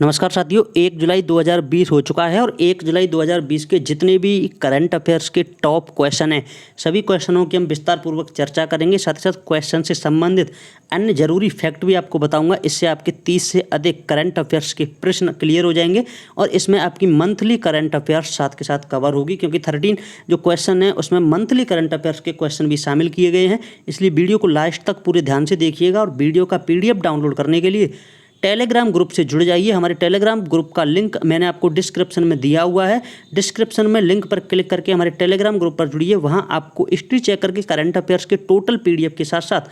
नमस्कार साथियों, 1 जुलाई 2020 हो चुका है और 1 जुलाई 2020 के जितने भी करंट अफेयर्स के टॉप क्वेश्चन हैं, सभी क्वेश्चनों की हम विस्तार पूर्वक चर्चा करेंगे। साथ ही साथ क्वेश्चन से संबंधित अन्य जरूरी फैक्ट भी आपको बताऊंगा। इससे आपके 30 से अधिक करंट अफेयर्स के प्रश्न क्लियर हो जाएंगे और इसमें आपकी मंथली करंट अफेयर्स साथ के साथ कवर होगी, क्योंकि 13 जो क्वेश्चन है उसमें मंथली करंट अफेयर्स के क्वेश्चन भी शामिल किए गए हैं। इसलिए वीडियो को लास्ट तक पूरे ध्यान से देखिएगा और वीडियो का PDF डाउनलोड करने के लिए टेलीग्राम ग्रुप से जुड़ जाइए। हमारे टेलीग्राम ग्रुप का लिंक मैंने आपको डिस्क्रिप्शन में दिया हुआ है। डिस्क्रिप्शन में लिंक पर क्लिक करके हमारे टेलीग्राम ग्रुप पर जुड़िए। वहां आपको हिस्ट्री चेकर के करंट अफेयर्स के टोटल PDF के साथ साथ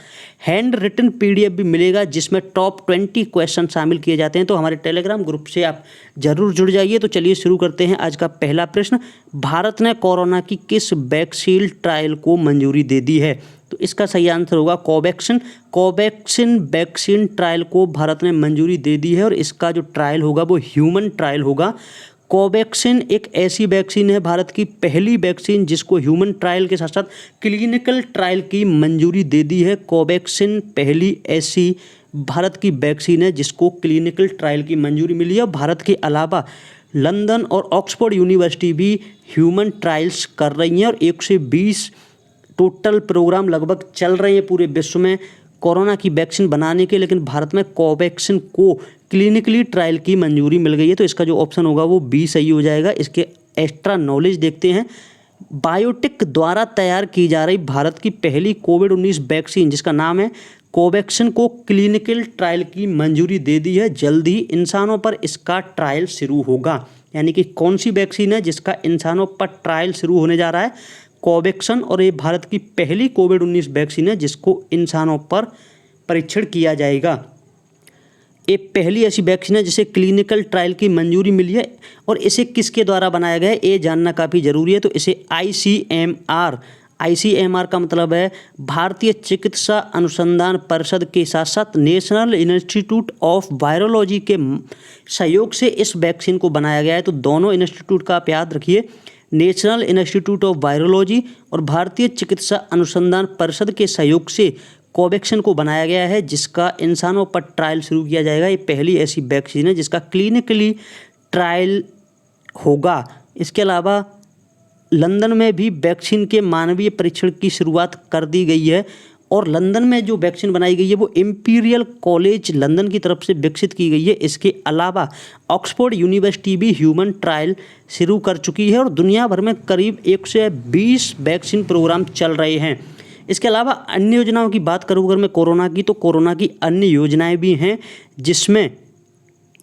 हैंड रिटन PDF भी मिलेगा, जिसमें टॉप 20 क्वेश्चन शामिल किए जाते हैं। तो हमारे टेलीग्राम ग्रुप से आप जरूर जुड़ जाइए। तो चलिए शुरू करते हैं आज का पहला प्रश्न। भारत ने कोरोना की किस वैक्सीन ट्रायल को मंजूरी दे दी है? तो इसका सही आंसर होगा कोवैक्सीन वैक्सीन ट्रायल को भारत ने मंजूरी दे दी है और इसका जो ट्रायल होगा वो ह्यूमन ट्रायल होगा। कोवैक्सीन एक ऐसी वैक्सीन है, भारत की पहली वैक्सीन जिसको ह्यूमन ट्रायल के साथ साथ क्लिनिकल ट्रायल की मंजूरी दे दी है। कोवैक्सीन पहली ऐसी भारत की वैक्सीन है जिसको क्लिनिकल ट्रायल की मंजूरी मिली है। भारत के अलावा लंदन और ऑक्सफोर्ड यूनिवर्सिटी भी ह्यूमन ट्रायल्स कर रही हैं और 120 टोटल प्रोग्राम लगभग चल रहे हैं पूरे विश्व में कोरोना की वैक्सीन बनाने के, लेकिन भारत में कोवैक्सीन को क्लिनिकली ट्रायल की मंजूरी मिल गई है। तो इसका जो ऑप्शन होगा वो बी सही हो जाएगा। इसके एक्स्ट्रा नॉलेज देखते हैं। बायोटेक द्वारा तैयार की जा रही भारत की पहली कोविड-19 वैक्सीन जिसका नाम है कोवैक्सीन को क्लिनिकल ट्रायल की मंजूरी दे दी है। जल्द ही इंसानों पर इसका ट्रायल शुरू होगा। यानी कि कौन सी वैक्सीन है जिसका इंसानों पर ट्रायल शुरू होने जा रहा है? कोवैक्सीन। और ये भारत की पहली कोविड-19 वैक्सीन है जिसको इंसानों पर परीक्षण किया जाएगा। ये पहली ऐसी वैक्सीन है जिसे क्लिनिकल ट्रायल की मंजूरी मिली है और इसे किसके द्वारा बनाया गया है ये जानना काफ़ी ज़रूरी है। तो इसे ICMR का मतलब है भारतीय चिकित्सा अनुसंधान परिषद के साथ साथ नेशनल इंस्टीट्यूट ऑफ वायरोलॉजी के सहयोग से इस वैक्सीन को बनाया गया है। तो दोनों इंस्टीट्यूट का आप याद रखिए, नेशनल इंस्टीट्यूट ऑफ वायरोलॉजी और भारतीय चिकित्सा अनुसंधान परिषद के सहयोग से कोवैक्सीन को बनाया गया है, जिसका इंसानों पर ट्रायल शुरू किया जाएगा। ये पहली ऐसी वैक्सीन है जिसका क्लिनिकली ट्रायल होगा। इसके अलावा लंदन में भी वैक्सीन के मानवीय परीक्षण की शुरुआत कर दी गई है और लंदन में जो वैक्सीन बनाई गई है वो इंपीरियल कॉलेज लंदन की तरफ से विकसित की गई है। इसके अलावा ऑक्सफोर्ड यूनिवर्सिटी भी ह्यूमन ट्रायल शुरू कर चुकी है और दुनिया भर में करीब 120 वैक्सीन प्रोग्राम चल रहे हैं। इसके अलावा अन्य योजनाओं की बात करूँ अगर मैं कोरोना की, तो कोरोना की अन्य योजनाएं भी हैं, जिसमें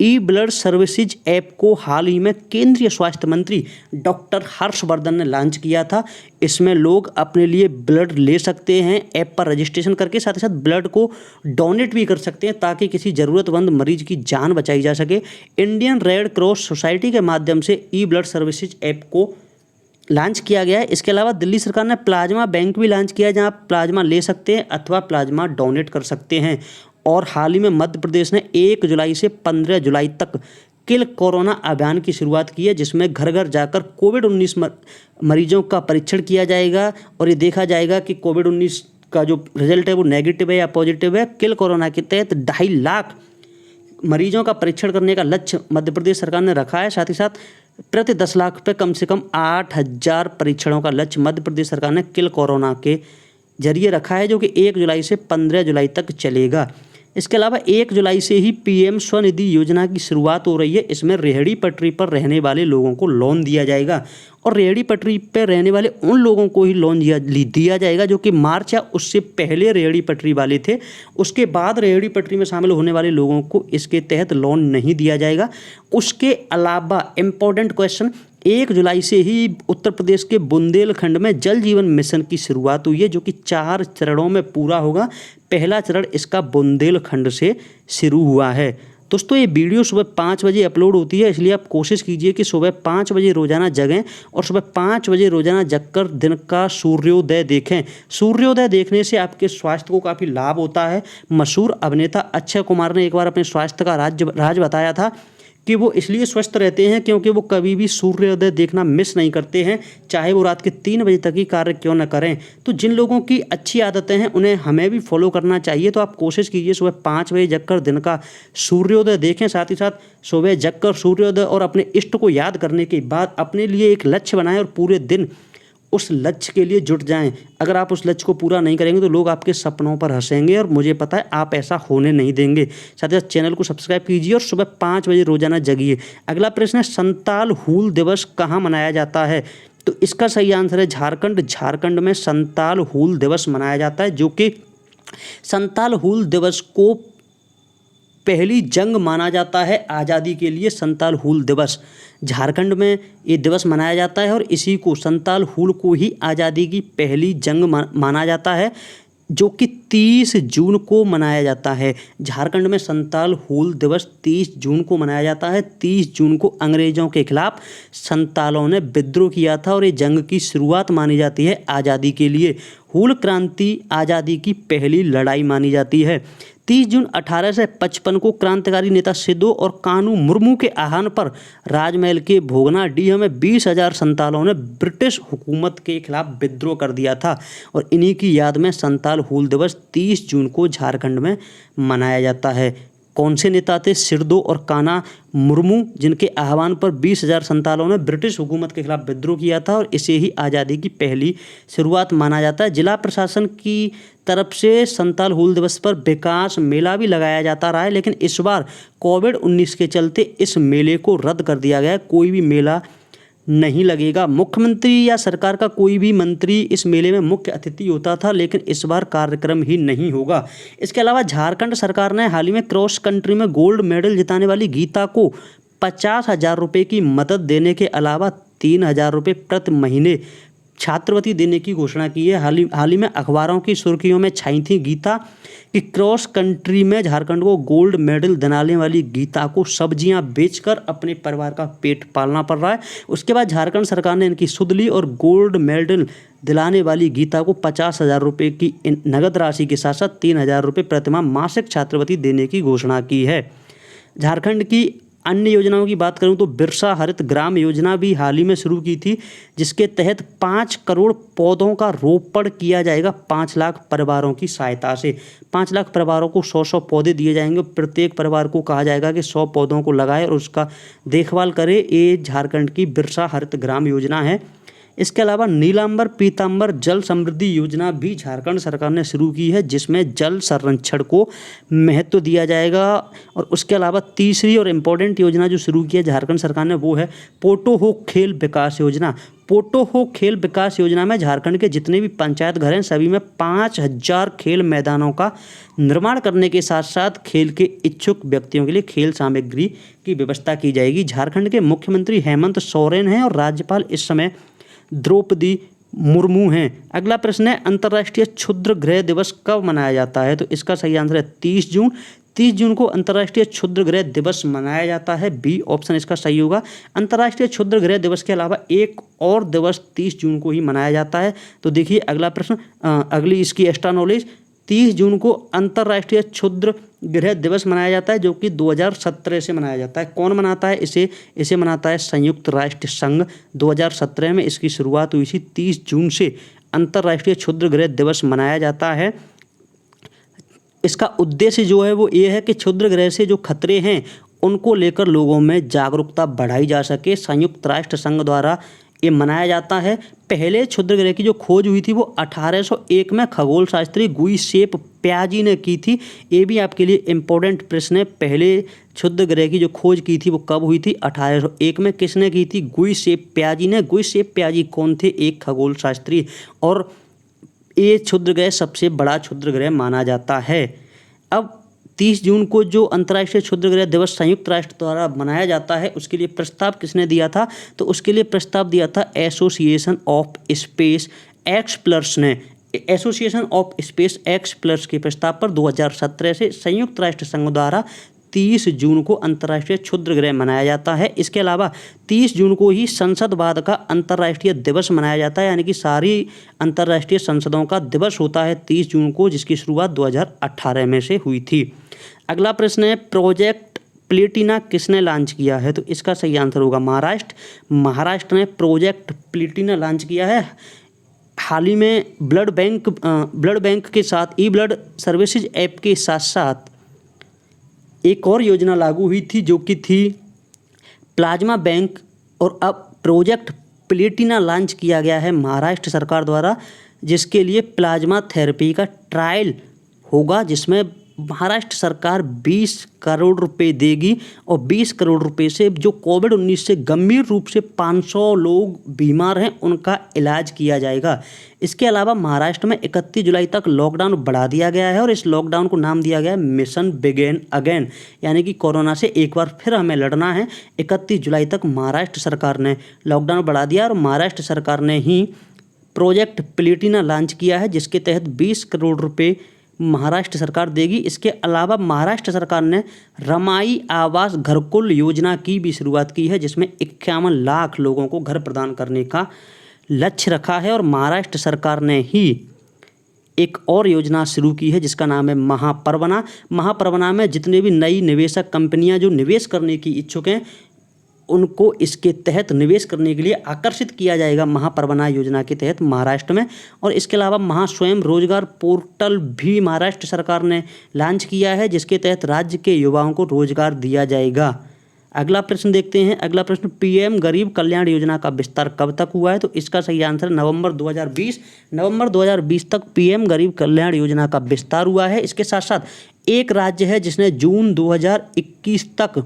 ब्लड सर्विसेज ऐप को हाल ही में केंद्रीय स्वास्थ्य मंत्री डॉक्टर हर्षवर्धन ने लॉन्च किया था। इसमें लोग अपने लिए ब्लड ले सकते हैं ऐप पर रजिस्ट्रेशन करके, साथ ही साथ ब्लड को डोनेट भी कर सकते हैं ताकि किसी ज़रूरतमंद मरीज की जान बचाई जा सके। इंडियन रेड क्रॉस सोसाइटी के माध्यम से ब्लड सर्विसेज ऐप को लॉन्च किया गया है। इसके अलावा दिल्ली सरकार ने प्लाज्मा बैंक भी लॉन्च किया है, जहाँ आप प्लाज्मा ले सकते हैं अथवा प्लाज्मा डोनेट कर सकते हैं। और हाल ही में मध्य प्रदेश ने 1 जुलाई से 15 जुलाई तक किल कोरोना अभियान की शुरुआत की है, जिसमें घर घर जाकर कोविड-19 मरीजों का परीक्षण किया जाएगा और ये देखा जाएगा कि कोविड-19 का जो रिजल्ट है वो नेगेटिव है या पॉजिटिव है। किल कोरोना के तहत 2.5 लाख मरीजों का परीक्षण करने का लक्ष्य मध्य प्रदेश सरकार ने रखा है। साथ ही साथ प्रति 10 लाख पे कम से कम 8,000 परीक्षणों का लक्ष्य मध्य प्रदेश सरकार ने किल कोरोना के जरिए रखा है, जो कि 1 जुलाई से 15 जुलाई तक चलेगा। इसके अलावा 1 जुलाई से ही PM स्वनिधि योजना की शुरुआत हो रही है। इसमें रेहड़ी पटरी पर रहने वाले लोगों को लोन दिया जाएगा और रेहड़ी पटरी पर रहने वाले उन लोगों को ही लोन दिया जाएगा जो कि मार्च या उससे पहले रेहड़ी पटरी वाले थे। उसके बाद रेहड़ी पटरी में शामिल होने वाले लोगों को इसके तहत लोन नहीं दिया जाएगा। उसके अलावा इम्पोर्टेंट क्वेश्चन, 1 जुलाई से ही उत्तर प्रदेश के बुंदेलखंड में जल जीवन मिशन की शुरुआत हुई है, जो कि 4 चरणों में पूरा होगा। पहला चरण इसका बुंदेलखंड से शुरू हुआ है। दोस्तों, ये वीडियो सुबह 5 बजे अपलोड होती है, इसलिए आप कोशिश कीजिए कि सुबह 5 बजे रोजाना जगें और सुबह 5 बजे रोजाना जगकर दिन का सूर्योदय देखें। सूर्योदय देखने से आपके स्वास्थ्य को काफ़ी लाभ होता है। मशहूर अभिनेता अक्षय कुमार ने एक बार अपने स्वास्थ्य का राज बताया था कि वो इसलिए स्वस्थ रहते हैं क्योंकि वो कभी भी सूर्योदय देखना मिस नहीं करते हैं, चाहे वो रात के 3 बजे तक ही कार्य क्यों न करें। तो जिन लोगों की अच्छी आदतें हैं उन्हें हमें भी फॉलो करना चाहिए। तो आप कोशिश कीजिए सुबह 5 बजे जगकर दिन का सूर्योदय देखें, साथ ही साथ सुबह जगकर सूर्योदय और अपने इष्ट को याद करने के बाद अपने लिए एक लक्ष्य बनाएं और पूरे दिन उस लक्ष्य के लिए जुट जाएं। अगर आप उस लक्ष्य को पूरा नहीं करेंगे तो लोग आपके सपनों पर हंसेंगे और मुझे पता है आप ऐसा होने नहीं देंगे। साथ ही साथ चैनल को सब्सक्राइब कीजिए और सुबह 5 बजे रोजाना जगिए। अगला प्रश्न है, संताल हूल दिवस कहाँ मनाया जाता है? तो इसका सही आंसर है झारखंड। झारखंड में संताल हूल दिवस मनाया जाता है, जो कि संताल हूल दिवस को पहली जंग माना जाता है आज़ादी के लिए। संताल हूल दिवस झारखंड में ये दिवस मनाया जाता है और इसी को संताल हूल को ही आज़ादी की पहली जंग माना जाता है, जो कि 30 जून को मनाया जाता है। झारखंड में संताल हूल दिवस 30 जून को मनाया जाता है। 30 जून को अंग्रेज़ों के खिलाफ संतालों ने विद्रोह किया था और ये जंग की शुरुआत मानी जाती है आज़ादी के लिए। हूल क्रांति आज़ादी की पहली लड़ाई मानी जाती है। 30 जून 1855 को क्रांतिकारी नेता सिद्धू और कानू मुर्मू के आह्वान पर राजमहल के भोगनाडीह में 20,000 संतालों ने ब्रिटिश हुकूमत के खिलाफ विद्रोह कर दिया था और इन्हीं की याद में संताल हूल दिवस 30 जून को झारखंड में मनाया जाता है। कौन से नेता थे सिद्धू और काना मुर्मू, जिनके आह्वान पर 20,000 संतालों ने ब्रिटिश हुकूमत के खिलाफ विद्रोह किया था और इसे ही आज़ादी की पहली शुरुआत माना जाता है। जिला प्रशासन की तरफ से संताल हूल दिवस पर विकास मेला भी लगाया जाता रहा है, लेकिन इस बार कोविड-19 के चलते इस मेले को रद्द कर दिया गया है। कोई भी मेला नहीं लगेगा। मुख्यमंत्री या सरकार का कोई भी मंत्री इस मेले में मुख्य अतिथि होता था, लेकिन इस बार कार्यक्रम ही नहीं होगा। इसके अलावा झारखंड सरकार ने हाल ही में क्रॉस कंट्री में गोल्ड मेडल जिताने वाली गीता को 50,000 रुपये की मदद देने के अलावा 3,000 रुपये प्रति महीने छात्रवृत्ति देने की घोषणा की है। हाल ही में अखबारों की सुर्खियों में छाई थी गीता कि क्रॉस कंट्री में झारखंड को गोल्ड मेडल दिलाने वाली गीता को सब्जियां बेचकर अपने परिवार का पेट पालना पड़ रहा है। उसके बाद झारखंड सरकार ने इनकी सुध ली और गोल्ड मेडल दिलाने वाली गीता को 50,000 रुपये की नगद राशि के साथ साथ 3,000 रुपये प्रतिमाह मासिक छात्रवृत्ति देने की घोषणा की है। झारखंड की अन्य योजनाओं की बात करूं तो बिरसा हरित ग्राम योजना भी हाल ही में शुरू की थी, जिसके तहत 5 करोड़ पौधों का रोपण किया जाएगा 5 लाख परिवारों की सहायता से। 5 लाख परिवारों को 100-100 पौधे दिए जाएंगे। प्रत्येक परिवार को कहा जाएगा कि 100 पौधों को लगाए और उसका देखभाल करे। ये झारखंड की बिरसा हरित ग्राम योजना है। इसके अलावा नीलांबर पीतांबर जल समृद्धि योजना भी झारखंड सरकार ने शुरू की है, जिसमें जल संरक्षण को महत्व दिया जाएगा। और उसके अलावा तीसरी और इम्पोर्टेंट योजना जो शुरू की है झारखंड सरकार ने वो है पोटो हो खेल विकास योजना। पोटो हो खेल विकास योजना में झारखंड के जितने भी पंचायत घर हैं सभी में 5,000 खेल मैदानों का निर्माण करने के साथ साथ खेल के इच्छुक व्यक्तियों के लिए खेल सामग्री की व्यवस्था की जाएगी। झारखंड के मुख्यमंत्री हेमंत सोरेन हैं और राज्यपाल इस समय द्रौपदी मुर्मू हैं। अगला प्रश्न है, अंतर्राष्ट्रीय क्षुद्र गृह दिवस कब मनाया जाता है? तो इसका सही आंसर है 30 जून। 30 जून को अंतर्राष्ट्रीय क्षुद्र गृह दिवस मनाया जाता है। बी ऑप्शन इसका सही होगा। अंतर्राष्ट्रीय क्षुद्र गृह दिवस के अलावा एक और दिवस 30 जून को ही मनाया जाता है। तो देखिए अगला प्रश्न, अगली इसकी एक्स्ट्रा नॉलेज, 30 जून को अंतर्राष्ट्रीय क्षुद्र गृह दिवस मनाया जाता है, जो कि 2017 से मनाया जाता है। कौन मनाता है इसे मनाता है संयुक्त राष्ट्र संघ। 2017 में इसकी शुरुआत हुई थी। 30 जून से अंतर्राष्ट्रीय क्षुद्र गृह दिवस मनाया जाता है। इसका उद्देश्य जो है वो ये है कि क्षुद्र गृह से जो खतरे हैं उनको लेकर लोगों में जागरूकता बढ़ाई जा सके। संयुक्त राष्ट्र संघ द्वारा ये मनाया जाता है। पहले क्षुद्र ग्रह की जो खोज हुई थी वो 1801 में खगोल शास्त्री गुइसेप प्याजी ने की थी। ये भी आपके लिए इम्पोर्टेंट प्रश्न है। पहले क्षुद्र ग्रह की जो खोज की थी वो कब हुई थी? 1801 में। किसने की थी? गुइसेप प्याजी ने। गुइसेप प्याजी कौन थे? एक खगोल शास्त्री। और ये क्षुद्र ग्रह सबसे बड़ा क्षुद्र ग्रह माना जाता है। अब 30 जून को जो अंतर्राष्ट्रीय क्षुद्र गृह दिवस संयुक्त राष्ट्र द्वारा मनाया जाता है उसके लिए प्रस्ताव किसने दिया था? तो उसके लिए प्रस्ताव दिया था association of space X plus ने। Association of space X plus के प्रस्ताव पर 2017 से संयुक्त राष्ट्र संघ द्वारा 30 जून को अंतर्राष्ट्रीय क्षुद्र गृह मनाया जाता है। इसके अलावा 30 जून को ही संसदवाद का अंतर्राष्ट्रीय दिवस मनाया जाता है, यानी कि सारी अंतर्राष्ट्रीय संसदों का दिवस होता है 30 जून को, जिसकी शुरुआत 2018 में से हुई थी। अगला प्रश्न है, प्रोजेक्ट प्लेटिना किसने लॉन्च किया है? तो इसका सही आंसर होगा महाराष्ट्र। महाराष्ट्र ने प्रोजेक्ट प्लेटिना लॉन्च किया है। हाल ही में ब्लड बैंक के साथ ई ब्लड सर्विसेज ऐप के साथ साथ एक और योजना लागू हुई थी जो कि थी प्लाज्मा बैंक, और अब प्रोजेक्ट प्लेटिना लॉन्च किया गया है महाराष्ट्र सरकार द्वारा, जिसके लिए प्लाज्मा थेरेपी का ट्रायल होगा, जिसमें महाराष्ट्र सरकार 20 करोड़ रुपए देगी और 20 करोड़ रुपए से जो कोविड-19 से गंभीर रूप से 500 लोग बीमार हैं उनका इलाज किया जाएगा। इसके अलावा महाराष्ट्र में 31 जुलाई तक लॉकडाउन बढ़ा दिया गया है और इस लॉकडाउन को नाम दिया गया है मिशन बिगिन अगेन, यानी कि कोरोना से एक बार फिर हमें लड़ना है। 31 जुलाई तक महाराष्ट्र सरकार ने लॉकडाउन बढ़ा दिया और महाराष्ट्र सरकार ने ही प्रोजेक्ट प्लेटिना लॉन्च किया है, जिसके तहत 20 करोड़ रुपये महाराष्ट्र सरकार देगी। इसके अलावा महाराष्ट्र सरकार ने रमाई आवास घरकुल योजना की भी शुरुआत की है, जिसमें 51 लाख लोगों को घर प्रदान करने का लक्ष्य रखा है। और महाराष्ट्र सरकार ने ही एक और योजना शुरू की है जिसका नाम है महापरवना। महापरवना में जितने भी नई निवेशक कंपनियां जो निवेश करने की इच्छुक हैं उनको इसके तहत निवेश करने के लिए आकर्षित किया जाएगा महापरवना योजना के तहत महाराष्ट्र में। और इसके अलावा महास्वयं रोजगार पोर्टल भी महाराष्ट्र सरकार ने लॉन्च किया है, जिसके तहत राज्य के युवाओं को रोजगार दिया जाएगा। अगला प्रश्न देखते हैं। अगला प्रश्न, पीएम गरीब कल्याण योजना का विस्तार कब तक हुआ है? तो इसका सही आंसर नवंबर 2020। नवंबर 2020 तक पीएम गरीब कल्याण योजना का विस्तार हुआ है। इसके साथ साथ एक राज्य है जिसने जून 2021 तक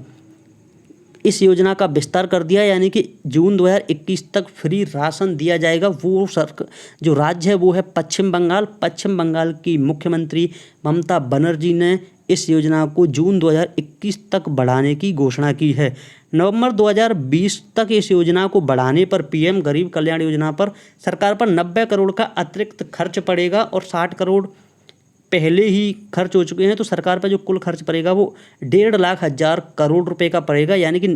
इस योजना का विस्तार कर दिया, यानी कि जून 2021 तक फ्री राशन दिया जाएगा। वो जो राज्य है वो है पश्चिम बंगाल। पश्चिम बंगाल की मुख्यमंत्री ममता बनर्जी ने इस योजना को जून 2021 तक बढ़ाने की घोषणा की है। नवंबर 2020 तक इस योजना को बढ़ाने पर पीएम गरीब कल्याण योजना पर सरकार पर 90 करोड़ का अतिरिक्त खर्च पड़ेगा और 60 करोड़ पहले ही खर्च हो चुके हैं। तो सरकार पर जो कुल खर्च पड़ेगा वो 1,50,000 करोड़ रुपए का पड़ेगा, यानी कि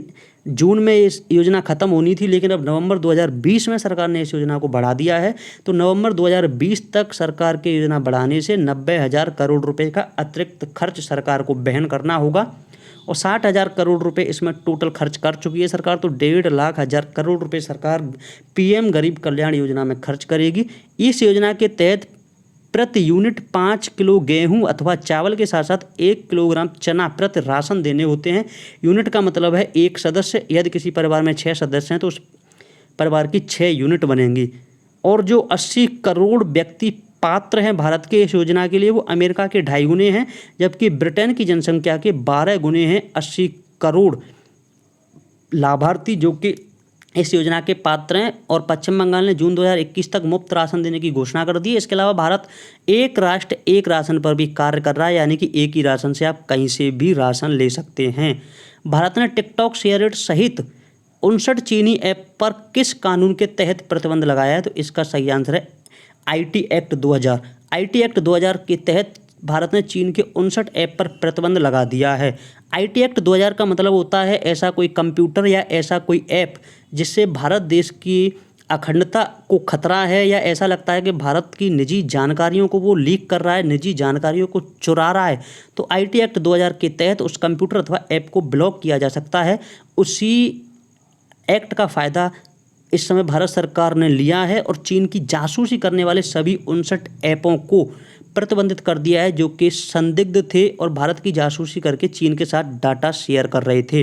जून में इस योजना खत्म होनी थी, लेकिन अब नवंबर 2020 में सरकार ने इस योजना को बढ़ा दिया है। तो नवंबर 2020 तक सरकार की योजना बढ़ाने से 90,000 करोड़ रुपए का अतिरिक्त खर्च सरकार को वहन करना होगा और 60,000 करोड़ रुपए इसमें टोटल खर्च कर चुकी है सरकार। तो 1,50,000 करोड़ रुपए सरकार पीएम गरीब कल्याण योजना में खर्च करेगी। इस योजना के तहत प्रति यूनिट 5 किलो गेहूं अथवा चावल के साथ साथ 1 किलोग्राम चना प्रति राशन देने होते हैं। यूनिट का मतलब है एक सदस्य, यदि किसी परिवार में 6 सदस्य हैं तो उस परिवार की 6 यूनिट बनेंगी। और जो 80 करोड़ व्यक्ति पात्र हैं भारत के इस योजना के लिए वो अमेरिका के 2.5 गुने हैं, जबकि ब्रिटेन की जनसंख्या के 12 गुने हैं 80 करोड़ लाभार्थी जो कि इस योजना के पात्र हैं। और पश्चिम बंगाल ने जून 2021 तक मुफ्त राशन देने की घोषणा कर दी है। इसके अलावा भारत एक राष्ट्र एक राशन पर भी कार्य कर रहा है, यानी कि एक ही राशन से आप कहीं से भी राशन ले सकते हैं। भारत ने टिकटॉक, शेयरइट सहित 59 चीनी ऐप पर किस कानून के तहत प्रतिबंध लगाया है? तो इसका सही आंसर है आईटी एक्ट 2000। आईटी एक्ट 2000 के तहत भारत ने चीन के 59 ऐप पर प्रतिबंध लगा दिया है। आईटी एक्ट 2000 का मतलब होता है ऐसा कोई कंप्यूटर या ऐसा कोई ऐप जिससे भारत देश की अखंडता को खतरा है या ऐसा लगता है कि भारत की निजी जानकारियों को वो लीक कर रहा है, निजी जानकारियों को चुरा रहा है, तो आईटी एक्ट 2000 के तहत उस कंप्यूटर अथवा ऐप को ब्लॉक किया जा सकता है। उसी एक्ट का फ़ायदा इस समय भारत सरकार ने लिया है और चीन की जासूसी करने वाले सभी 59 ऐपों को प्रतिबंधित कर दिया है जो कि संदिग्ध थे और भारत की जासूसी करके चीन के साथ डाटा शेयर कर रहे थे।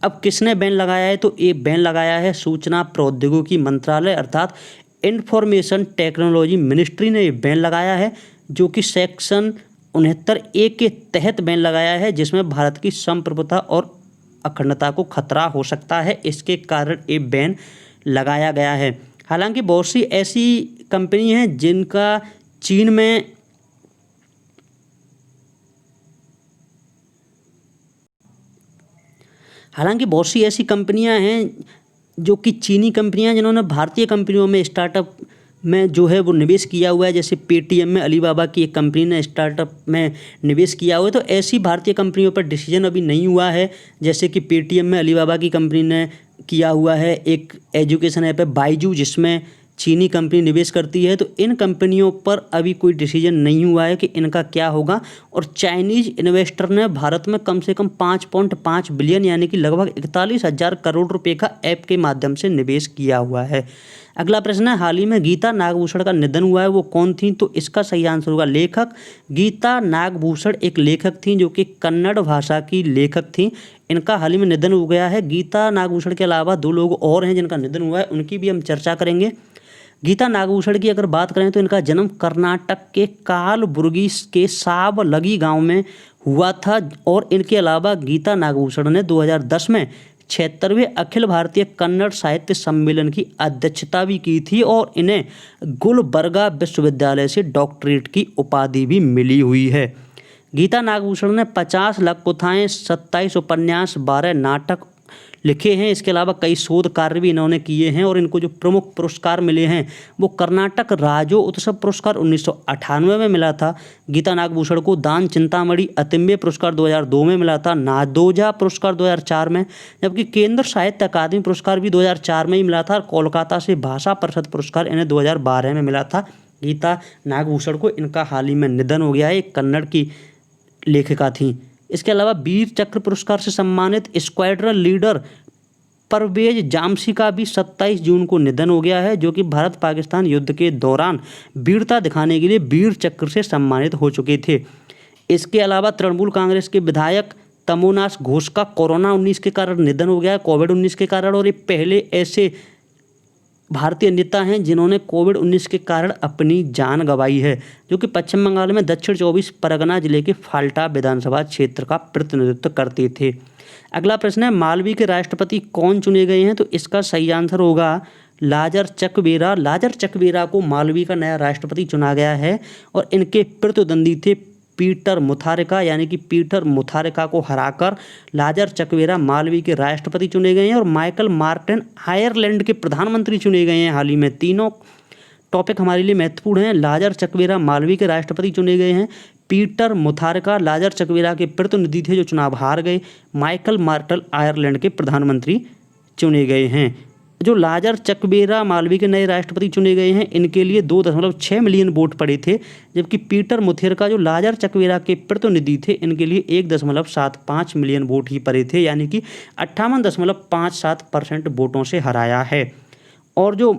अब किसने बैन लगाया है? तो ये बैन लगाया है सूचना प्रौद्योगिकी मंत्रालय अर्थात इंफॉर्मेशन टेक्नोलॉजी मिनिस्ट्री ने ये बैन लगाया है, जो कि सेक्शन 69A के तहत बैन लगाया है, जिसमें भारत की संप्रभुता और अखंडता को खतरा हो सकता है। इसके कारण ये बैन लगाया गया है। हालांकि बहुत सी ऐसी कंपनी हैं जिनका चीन में बहुत सी ऐसी कंपनियां हैं जो कि चीनी कंपनियां जिन्होंने भारतीय कंपनियों में स्टार्टअप में जो है वो निवेश किया हुआ है। जैसे पेटीएम में अलीबाबा की एक कंपनी ने स्टार्टअप में निवेश किया हुआ है। तो ऐसी भारतीय कंपनियों पर डिसीजन अभी नहीं हुआ है। जैसे कि पेटीएम में अलीबाबा की कंपनी ने किया हुआ है एक एजुकेशन ऐप है बायजू, जिसमें चीनी कंपनी निवेश करती है। तो इन कंपनियों पर अभी कोई डिसीजन नहीं हुआ है कि इनका क्या होगा। और चाइनीज इन्वेस्टर ने भारत में कम से कम 5.5 बिलियन यानी कि लगभग 41,000 करोड़ रुपए का ऐप के माध्यम से निवेश किया हुआ है। अगला प्रश्न है, हाल ही में गीता नागभूषण का निधन हुआ है, वो कौन थी? तो इसका सही आंसर होगा लेखक। गीता नागभूषण एक लेखक थी जो कि कन्नड़ भाषा की लेखक थी। इनका हाल ही में निधन हो गया है। गीता नागभूषण के अलावा 2 लोग और हैं जिनका निधन हुआ है, उनकी भी हम चर्चा करेंगे। गीता नागभूषण की अगर बात करें तो इनका जन्म कर्नाटक के कालबुर्गी के सावलगी गांव में हुआ था। और इनके अलावा गीता नागभूषण ने 2010 में 76वें अखिल भारतीय कन्नड़ साहित्य सम्मेलन की अध्यक्षता भी की थी और इन्हें गुलबर्गा विश्वविद्यालय से डॉक्टरेट की उपाधि भी मिली हुई है। गीता नागभूषण ने 50 लघुकथाएं, 27 उपन्यास, 12 नाटक लिखे हैं। इसके अलावा कई शोध कार्य भी इन्होंने किए हैं और इनको जो प्रमुख पुरस्कार मिले हैं वो कर्नाटक राज्योत्सव पुरस्कार 1998 में मिला था। गीता नागभूषण को दान चिंतामणि अतिम्बे पुरस्कार 2002 में मिला था, नादोजा पुरस्कार 2004 में, जबकि केंद्र साहित्य अकादमी पुरस्कार भी 2004 में ही मिला था। और कोलकाता से भाषा परिषद पुरस्कार इन्हें 2012 में मिला था। गीता नागभूषण को इनका हाल ही में निधन हो गया है। एक कन्नड़ की लेखिका थी। इसके अलावा वीर चक्र पुरस्कार से सम्मानित स्क्वाड्रन लीडर परवेज जामसी का भी 27 जून को निधन हो गया है, जो कि भारत पाकिस्तान युद्ध के दौरान वीरता दिखाने के लिए वीर चक्र से सम्मानित हो चुके थे। इसके अलावा तृणमूल कांग्रेस के विधायक तमोनाश घोष का कोरोना-19 के कारण निधन हो गया है, कोविड-19 के कारण। और ये पहले ऐसे भारतीय नेता हैं जिन्होंने कोविड-19 के कारण अपनी जान गंवाई है, जो कि पश्चिम बंगाल में दक्षिण 24 परगना जिले के फाल्टा विधानसभा क्षेत्र का प्रतिनिधित्व करते थे। अगला प्रश्न है, मालवी के राष्ट्रपति कौन चुने गए हैं? तो इसका सही आंसर होगा लाजर चकवेरा। लाजर चकवेरा को मालवी का नया राष्ट्रपति चुना गया है और इनके प्रतिद्वंदी थे पीटर मुथारिका, यानी कि पीटर मुथारिका को हराकर लाजर चकवेरा मालवी के राष्ट्रपति चुने गए हैं। और माइकल मार्टिन आयरलैंड के प्रधानमंत्री चुने गए हैं हाल ही में। तीनों टॉपिक हमारे लिए महत्वपूर्ण हैं। लाजर चकवेरा मालवी के राष्ट्रपति चुने गए हैं, पीटर मुथारिका लाजर चकवेरा के प्रतिनिधि थे जो चुनाव हार गए, माइकल मार्टल आयरलैंड के प्रधानमंत्री चुने गए हैं। जो लाजर चकवेरा मालवी के नए राष्ट्रपति चुने गए हैं इनके लिए 2.6 मिलियन वोट पड़े थे, जबकि पीटर मुथारिका जो लाजर चकवेरा के प्रतिनिधि थे इनके लिए 1.75 मिलियन वोट ही पड़े थे, यानी कि 58.57% वोटों से हराया है। और जो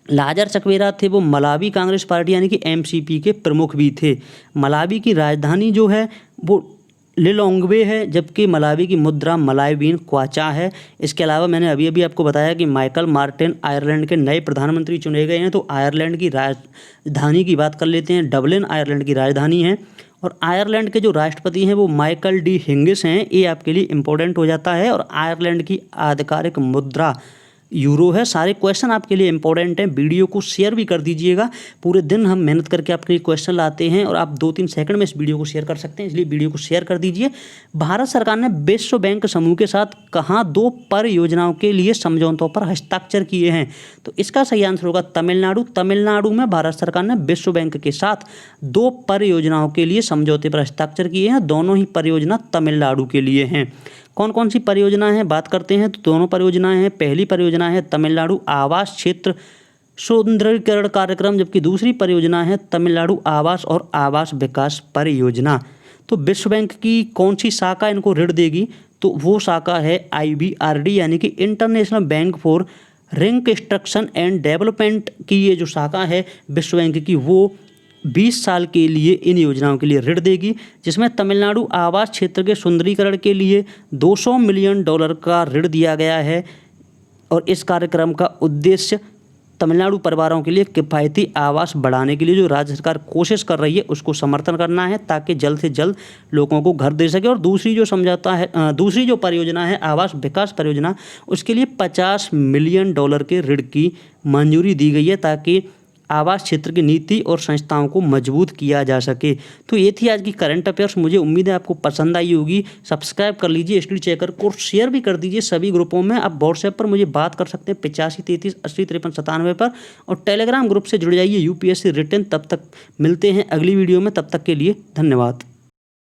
लाजर चकवेरा थे वो मलावी कांग्रेस पार्टी यानी कि एमसीपी के प्रमुख भी थे। मलावी की राजधानी जो है वो लिलोंग्वे है, जबकि मलावी की मुद्रा मलावीन क्वाचा है। इसके अलावा मैंने अभी अभी आपको बताया कि माइकल मार्टिन आयरलैंड के नए प्रधानमंत्री चुने गए हैं। तो आयरलैंड की राजधानी की बात कर लेते हैं। डबलिन आयरलैंड की राजधानी है और आयरलैंड के जो राष्ट्रपति हैं वो माइकल डी हिंगिस हैं। ये आपके लिए इम्पोर्टेंट हो जाता है। और आयरलैंड की आधिकारिक मुद्रा यूरो है। सारे क्वेश्चन आपके लिए इंपॉर्टेंट हैं। वीडियो को शेयर भी कर दीजिएगा। पूरे दिन हम मेहनत करके आपके लिए क्वेश्चन लाते हैं और आप 2-3 सेकंड में इस वीडियो को शेयर कर सकते हैं, इसलिए वीडियो को शेयर कर दीजिए। भारत सरकार ने विश्व बैंक समूह के साथ कहाँ 2 परियोजनाओं के लिए समझौतों पर हस्ताक्षर किए हैं? तो इसका सही आंसर होगा तमिलनाडु। तमिलनाडु में भारत सरकार ने विश्व बैंक के साथ 2 परियोजनाओं के लिए समझौते पर हस्ताक्षर किए हैं। दोनों ही परियोजना तमिलनाडु के लिए हैं। कौन कौन सी परियोजना है बात करते हैं तो दोनों परियोजनाएं हैं। पहली परियोजना है तमिलनाडु आवास क्षेत्र सुंदरीकरण कार्यक्रम, जबकि दूसरी परियोजना है तमिलनाडु आवास और आवास विकास परियोजना। तो विश्व बैंक की कौन सी शाखा इनको ऋण देगी? तो वो शाखा है IBRD यानी कि international bank for reconstruction and development की ये जो शाखा है विश्व बैंक की वो 20 साल के लिए इन योजनाओं के लिए ऋण देगी, जिसमें तमिलनाडु आवास क्षेत्र के सुंदरीकरण के लिए $200 मिलियन का ऋण दिया गया है। और इस कार्यक्रम का उद्देश्य तमिलनाडु परिवारों के लिए किफ़ायती आवास बढ़ाने के लिए जो राज्य सरकार कोशिश कर रही है उसको समर्थन करना है, ताकि जल्द से जल्द लोगों को घर दे सके। और दूसरी जो समझौता है दूसरी जो परियोजना है आवास विकास परियोजना, उसके लिए $50 मिलियन के ऋण की मंजूरी दी गई है, ताकि आवास क्षेत्र की नीति और संस्थाओं को मजबूत किया जा सके। तो ये थी आज की करंट अफेयर्स। मुझे उम्मीद है आपको पसंद आई होगी। सब्सक्राइब कर लीजिए स्टडी चेकर को, शेयर भी कर दीजिए सभी ग्रुपों में। आप व्हाट्सएप पर मुझे बात कर सकते हैं 85 33 80 53 97 पर, और टेलीग्राम ग्रुप से जुड़ जाइए UPSC रिटन। तब तक मिलते हैं अगली वीडियो में, तब तक के लिए धन्यवाद।